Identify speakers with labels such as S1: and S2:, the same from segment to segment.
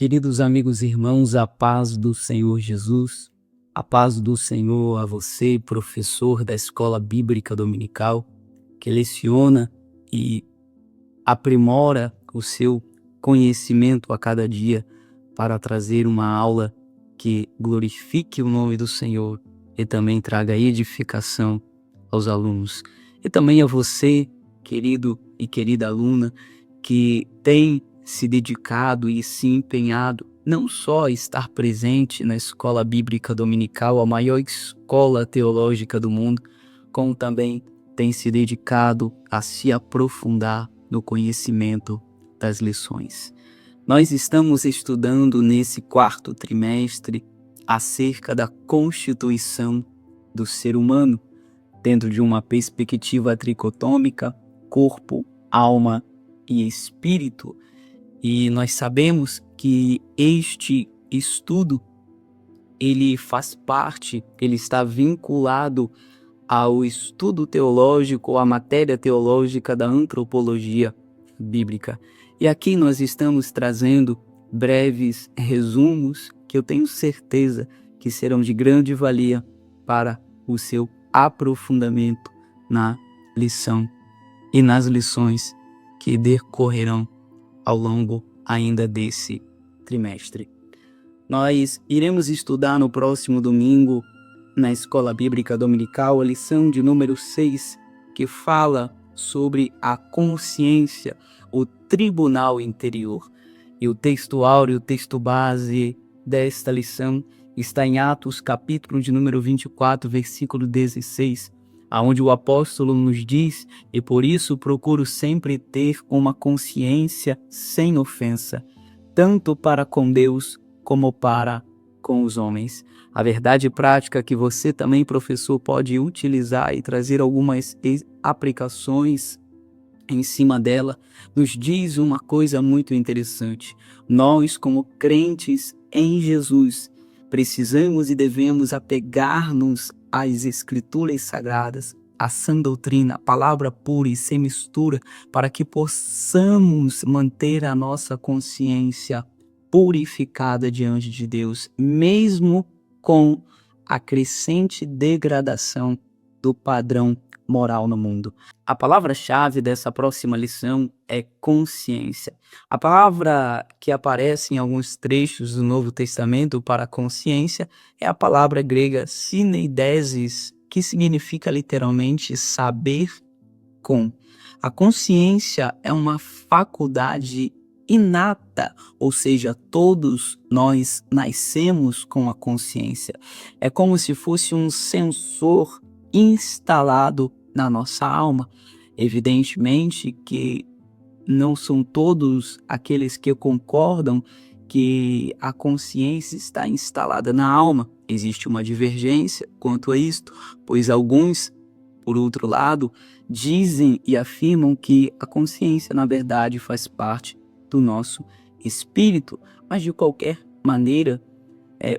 S1: Queridos amigos e irmãos, a paz do Senhor Jesus, a paz do Senhor a você, professor da Escola Bíblica Dominical, que leciona e aprimora o seu conhecimento a cada dia para trazer uma aula que glorifique o nome do Senhor e também traga edificação aos alunos. E também a você, querido e querida aluna, que tem se dedicado e se empenhado não só a estar presente na Escola Bíblica Dominical, a maior escola teológica do mundo, como também tem se dedicado a se aprofundar no conhecimento das lições. Nós estamos estudando nesse quarto trimestre acerca da constituição do ser humano, dentro de uma perspectiva tricotômica, corpo, alma e espírito. E nós sabemos que este estudo, ele faz parte, ele está vinculado ao estudo teológico, à matéria teológica da antropologia bíblica. E aqui nós estamos trazendo breves resumos que eu tenho certeza que serão de grande valia para o seu aprofundamento na lição e nas lições que decorrerão ao longo ainda desse trimestre. Nós iremos estudar no próximo domingo, na Escola Bíblica Dominical, a lição de número 6, que fala sobre a consciência, o tribunal interior. E o texto áureo, o texto base desta lição, está em Atos, capítulo de número 24, versículo 16, onde o apóstolo nos diz: e por isso procuro sempre ter uma consciência sem ofensa, tanto para com Deus como para com os homens. A verdade prática que você também, professor, pode utilizar e trazer algumas aplicações em cima dela, nos diz uma coisa muito interessante. Nós, como crentes em Jesus, precisamos e devemos apegar-nos às Escrituras Sagradas, à sã doutrina, a palavra pura e sem mistura, para que possamos manter a nossa consciência purificada diante de Deus, mesmo com a crescente degradação do padrão moral no mundo. A palavra-chave dessa próxima lição é consciência. A palavra que aparece em alguns trechos do Novo Testamento para consciência é a palavra grega syneidesis, que significa literalmente saber com. A consciência é uma faculdade inata, ou seja, todos nós nascemos com a consciência. É como se fosse um sensor instalado na nossa alma. Evidentemente que não são todos aqueles que concordam que a consciência está instalada na alma. Existe uma divergência quanto a isto, pois alguns, por outro lado, dizem e afirmam que a consciência, na verdade, faz parte do nosso espírito. Mas, de qualquer maneira,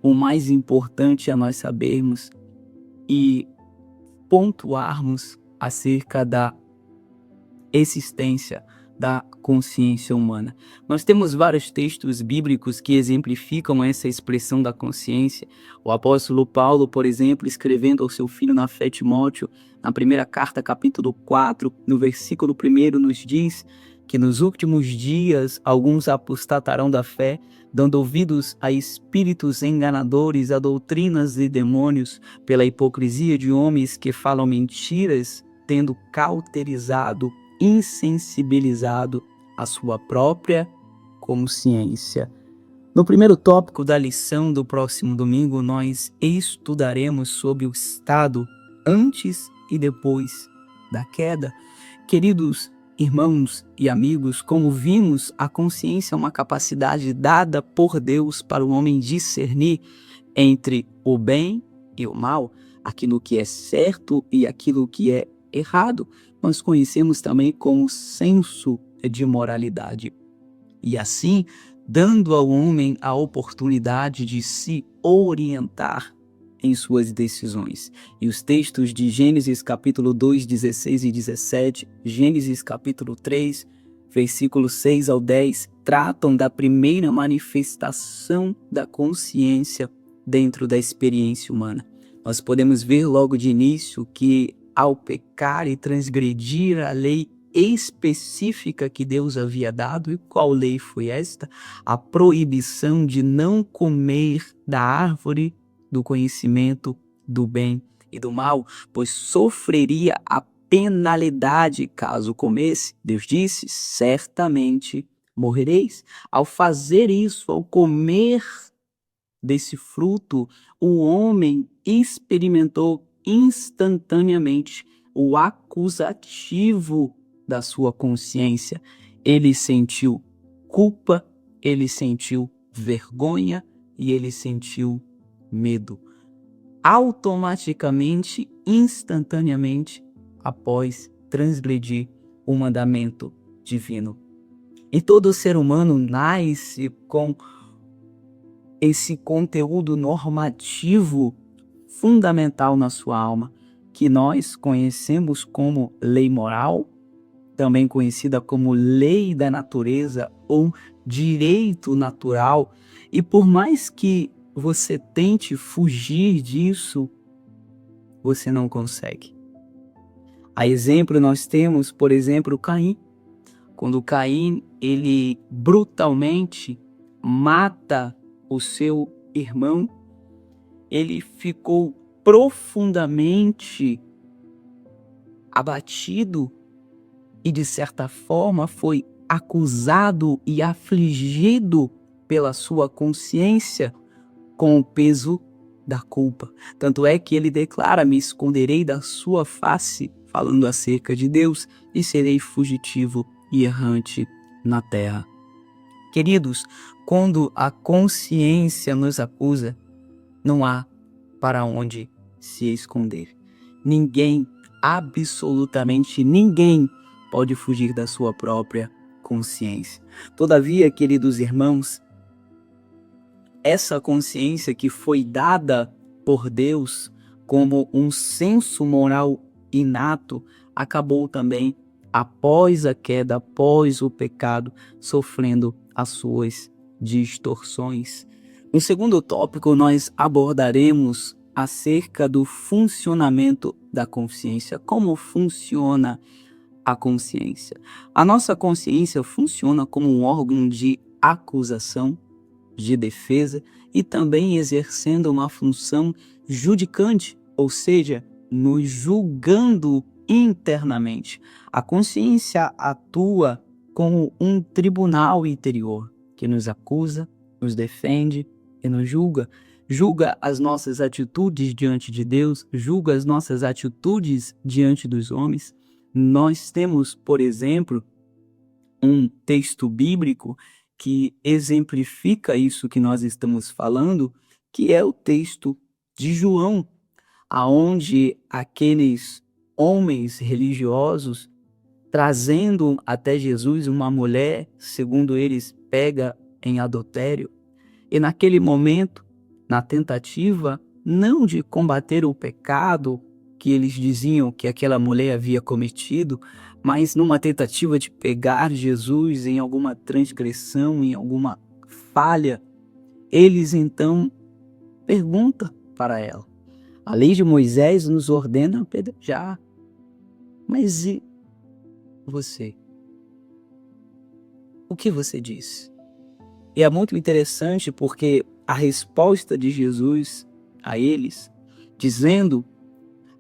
S1: o mais importante é nós sabermos e pontuarmos acerca da existência da consciência humana. Nós temos vários textos bíblicos que exemplificam essa expressão da consciência. O apóstolo Paulo, por exemplo, escrevendo ao seu filho na fé Timóteo, na primeira carta, capítulo 4, no versículo 1, nos diz que nos últimos dias alguns apostatarão da fé, dando ouvidos a espíritos enganadores, a doutrinas de demônios, pela hipocrisia de homens que falam mentiras, tendo cauterizado, insensibilizado a sua própria consciência. No primeiro tópico da lição do próximo domingo, nós estudaremos sobre o estado antes e depois da queda. Queridos irmãos e amigos, como vimos, a consciência é uma capacidade dada por Deus para o homem discernir entre o bem e o mal, aquilo que é certo e aquilo que é errado. Nós conhecemos também como senso de moralidade. E assim, dando ao homem a oportunidade de se orientar em suas decisões. E os textos de Gênesis capítulo 2, 16 e 17, Gênesis capítulo 3, versículos 6 ao 10, tratam da primeira manifestação da consciência dentro da experiência humana. Nós podemos ver logo de início que, ao pecar e transgredir a lei específica que Deus havia dado, e qual lei foi esta? A proibição de não comer da árvore do conhecimento do bem e do mal, pois sofreria a penalidade caso comesse. Deus disse: certamente morrereis. Ao fazer isso, ao comer desse fruto, o homem experimentou instantaneamente o acusativo da sua consciência. Ele sentiu culpa, ele sentiu vergonha e ele sentiu medo. Automaticamente, instantaneamente, após transgredir o mandamento divino. E todo ser humano nasce com esse conteúdo normativo fundamental na sua alma, que nós conhecemos como lei moral, também conhecida como lei da natureza ou direito natural. E por mais que você tente fugir disso, você não consegue. A exemplo, nós temos, por exemplo, Caim. Quando Caim, ele brutalmente mata o seu irmão, ele ficou profundamente abatido e, de certa forma, foi acusado e afligido pela sua consciência com o peso da culpa. Tanto é que ele declara: me esconderei da sua face, falando acerca de Deus, e serei fugitivo e errante na terra. Queridos, quando a consciência nos acusa, não há para onde se esconder. Ninguém, absolutamente ninguém, pode fugir da sua própria consciência. Todavia, queridos irmãos, essa consciência que foi dada por Deus como um senso moral inato, acabou também, após a queda, após o pecado, sofrendo as suas distorções. No segundo tópico, nós abordaremos acerca do funcionamento da consciência. Como funciona a consciência? A nossa consciência funciona como um órgão de acusação, de defesa e também exercendo uma função judicante, ou seja, nos julgando internamente. A consciência atua como um tribunal interior que nos acusa, nos defende e nos julga. Julga as nossas atitudes diante de Deus, julga as nossas atitudes diante dos homens. Nós temos, por exemplo, um texto bíblico que exemplifica isso que nós estamos falando, que é o texto de João, aonde aqueles homens religiosos, trazendo até Jesus uma mulher, segundo eles, pega em adultério, e naquele momento, na tentativa não de combater o pecado que eles diziam que aquela mulher havia cometido, mas numa tentativa de pegar Jesus em alguma transgressão, em alguma falha, eles então perguntam para ela: a lei de Moisés nos ordena apedrejar, mas e você? O que você diz? E é muito interessante porque a resposta de Jesus a eles, dizendo: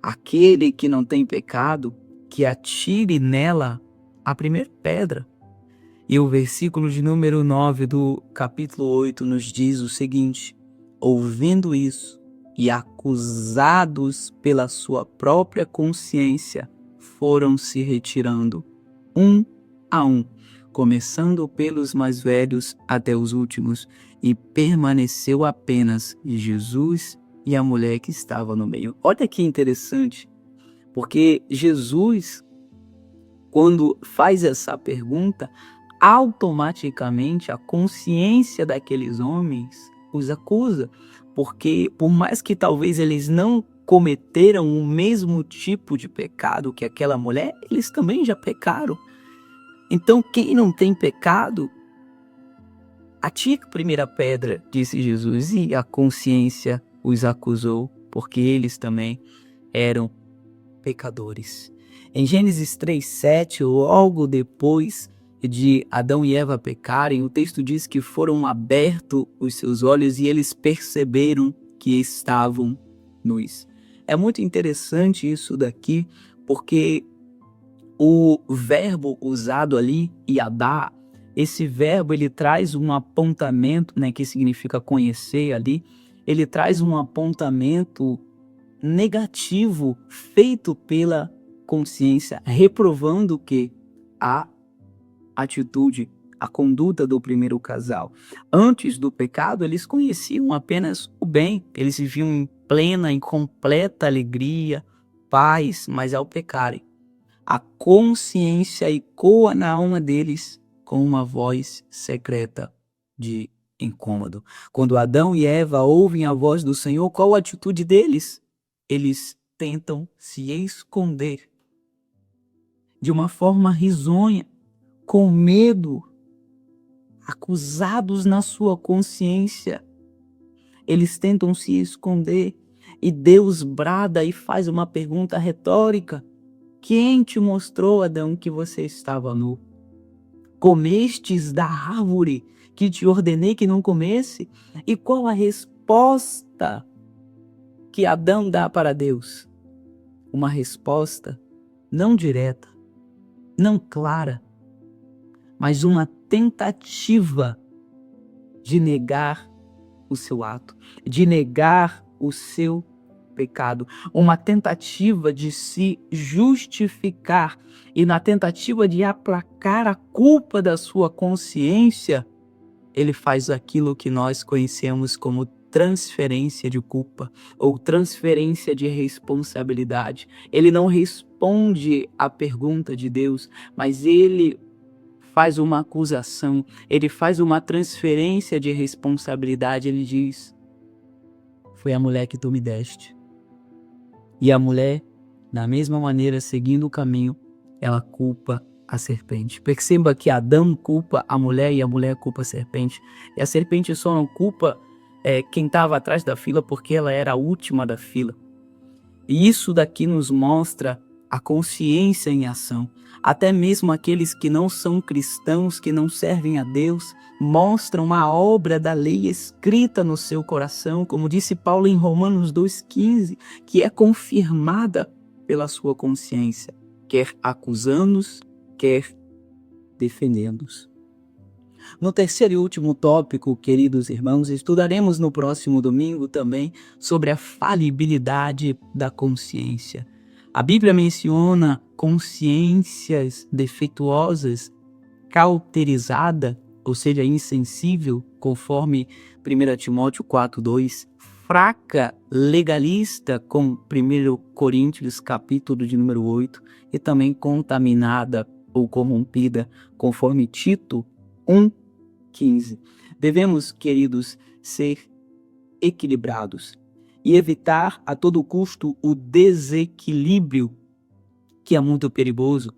S1: aquele que não tem pecado, que atire nela a primeira pedra. E o versículo de número 9 do capítulo 8 nos diz o seguinte: ouvindo isso e acusados pela sua própria consciência, foram se retirando, um a um, começando pelos mais velhos até os últimos, e permaneceu apenas Jesus e a mulher que estava no meio. Olha que interessante, porque Jesus, quando faz essa pergunta, automaticamente a consciência daqueles homens os acusa, porque por mais que talvez eles não cometeram o mesmo tipo de pecado que aquela mulher, eles também já pecaram. Então, quem não tem pecado, atire a primeira pedra, disse Jesus, e a consciência os acusou, porque eles também eram pecadores. Em Gênesis 3:7, logo depois de Adão e Eva pecarem, o texto diz que foram abertos os seus olhos e eles perceberam que estavam nus. É muito interessante isso daqui, porque o verbo usado ali, yadá, esse verbo ele traz um apontamento, né, que significa conhecer ali, ele traz um apontamento negativo feito pela consciência, reprovando que a atitude, a conduta do primeiro casal. Antes do pecado, eles conheciam apenas o bem, eles viviam em plena, em completa alegria, paz, mas ao pecarem, a consciência ecoa na alma deles com uma voz secreta de incômodo. Quando Adão e Eva ouvem a voz do Senhor, qual a atitude deles? Eles tentam se esconder de uma forma risonha, com medo, acusados na sua consciência. Eles tentam se esconder e Deus brada e faz uma pergunta retórica: quem te mostrou, Adão, que você estava nu? Comestes da árvore que te ordenei que não comesse? E qual a resposta que Adão dá para Deus? Uma resposta não direta, não clara, mas uma tentativa de negar o seu ato, de negar o seu pecado, uma tentativa de se justificar, e na tentativa de aplacar a culpa da sua consciência, ele faz aquilo que nós conhecemos como transferência de culpa ou transferência de responsabilidade. Ele não responde à pergunta de Deus, mas ele faz uma acusação, ele faz uma transferência de responsabilidade. Ele diz: foi a mulher que tu me deste. E a mulher, da mesma maneira, seguindo o caminho, ela culpa a serpente. Perceba que Adão culpa a mulher e a mulher culpa a serpente. E a serpente só não culpa quem estava atrás da fila porque ela era a última da fila. E isso daqui nos mostra a consciência em ação. Até mesmo aqueles que não são cristãos, que não servem a Deus, mostram a obra da lei escrita no seu coração, como disse Paulo em Romanos 2,15, que é confirmada pela sua consciência, quer acusando-os, quer defendendo-os. No terceiro e último tópico, queridos irmãos, estudaremos no próximo domingo também sobre a falibilidade da consciência. A Bíblia menciona consciências defeituosas, cauterizada, ou seja, insensível, conforme 1 Timóteo 4,2, fraca, legalista, com 1 Coríntios capítulo de número 8, e também contaminada ou corrompida, conforme Tito 1,15. Devemos, queridos, ser equilibrados e evitar a todo custo o desequilíbrio, que é muito perigoso.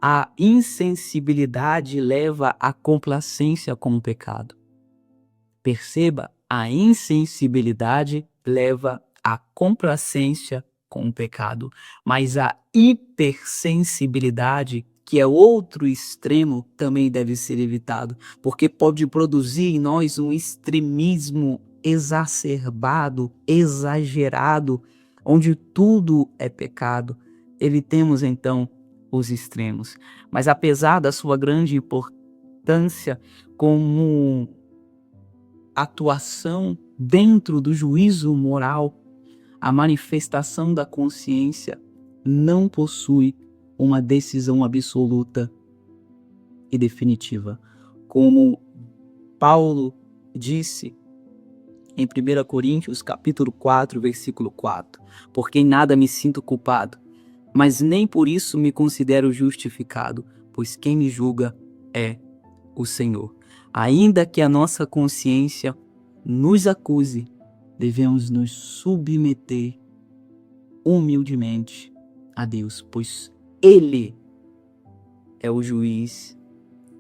S1: A insensibilidade leva à complacência com o pecado. Perceba, a insensibilidade leva à complacência com o pecado, mas a hipersensibilidade, que é outro extremo, também deve ser evitado, porque pode produzir em nós um extremismo exacerbado, exagerado, onde tudo é pecado. Evitemos então os extremos. Mas apesar da sua grande importância como atuação dentro do juízo moral, a manifestação da consciência não possui uma decisão absoluta e definitiva. Como Paulo disse em 1 Coríntios capítulo 4, versículo 4, porque em nada me sinto culpado, mas nem por isso me considero justificado, pois quem me julga é o Senhor. Ainda que a nossa consciência nos acuse, devemos nos submeter humildemente a Deus, pois Ele é o juiz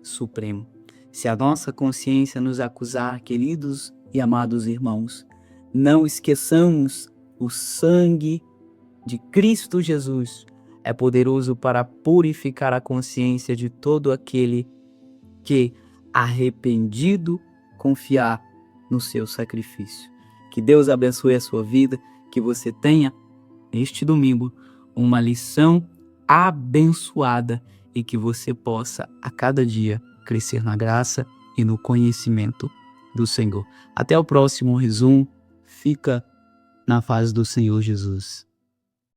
S1: supremo. Se a nossa consciência nos acusar, queridos e amados irmãos, não esqueçamos o sangue de Cristo Jesus é poderoso para purificar a consciência de todo aquele que, arrependido, confiar no seu sacrifício. Que Deus abençoe a sua vida, que você tenha, este domingo, uma lição abençoada e que você possa, a cada dia, crescer na graça e no conhecimento do Senhor. Até o próximo resumo. Fica na paz do Senhor Jesus.